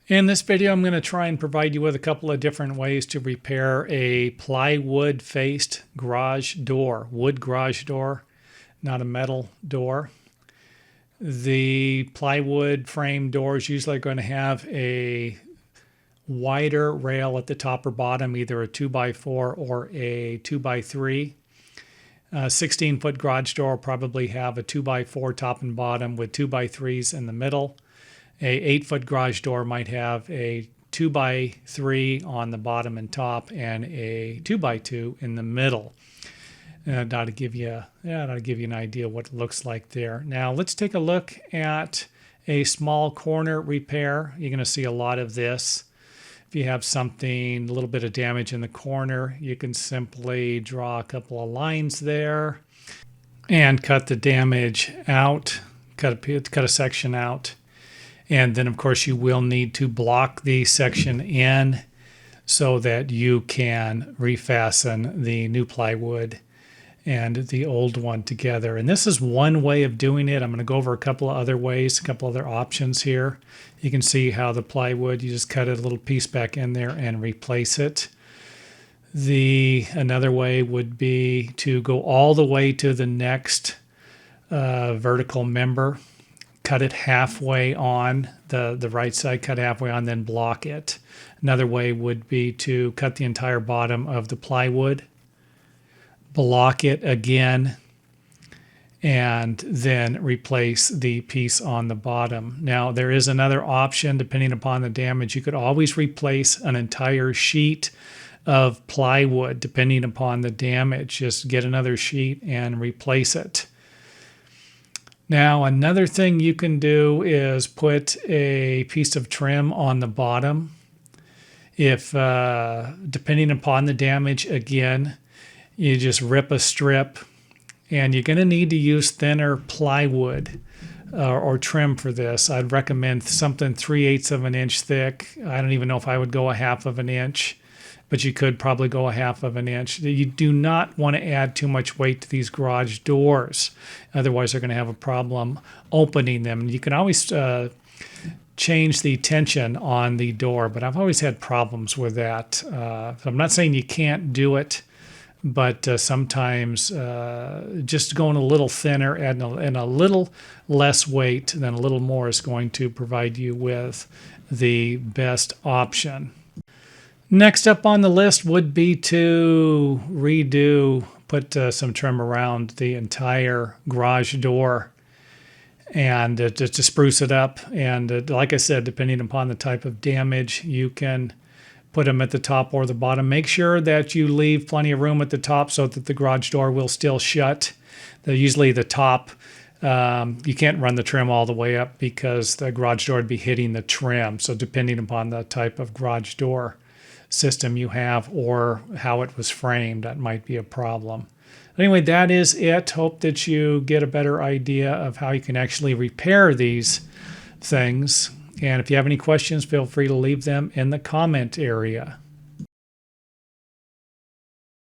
In this video, I'm going to try and provide you with a couple of different ways to repair a plywood faced garage door, wood garage door, not a metal door. The plywood frame doors usually are going to have a wider rail at the top or bottom, either a 2x4 or a 2x3. A 16-foot garage door will probably have a 2x4 top and bottom with 2x3s in the middle. A 8-foot garage door might have a 2x3 on the bottom and top and a 2x2 in the middle. That'll give you an idea what it looks like there. Now let's take a look at a small corner repair. You're going to see a lot of this. If you have something, a little bit of damage in the corner, you can simply draw a couple of lines there and cut the damage out, cut a section out. And then, of course, you will need to block the section in so that you can refasten the new plywood and the old one together. And this is one way of doing it. I'm going to go over a couple of other ways, a couple other options here. You can see how the plywood, you just cut a little piece back in there and replace it. Another way would be to go all the way to the next vertical member. Cut it halfway on the right side, cut halfway on, then block it. Another way would be to cut the entire bottom of the plywood, block it again, and then replace the piece on the bottom. Now, there is another option depending upon the damage. You could always replace an entire sheet of plywood depending upon the damage. Just get another sheet and replace it. Now, another thing you can do is put a piece of trim on the bottom. If, depending upon the damage, again, you just rip a strip, and you're going to need to use thinner plywood or trim for this. I'd recommend something 3/8 of an inch thick. I don't even know if I would go 1/2 of an inch, but you could probably go 1/2 of an inch. You do not want to add too much weight to these garage doors. Otherwise, they're going to have a problem opening them. You can always change the tension on the door, but I've always had problems with that. So I'm not saying you can't do it, but sometimes just going a little thinner and a little less weight than a little more is going to provide you with the best option. Next up on the list would be to put some trim around the entire garage door and just to spruce it up. And like I said, depending upon the type of damage, you can put them at the top or the bottom. Make sure that you leave plenty of room at the top so that the garage door will still shut. Usually the top, you can't run the trim all the way up because the garage door would be hitting the trim. So depending upon the type of garage door system you have or how it was framed, that might be a problem. Anyway, that is it. Hope that you get a better idea of how you can actually repair these things. And if you have any questions, feel free to leave them in the comment area.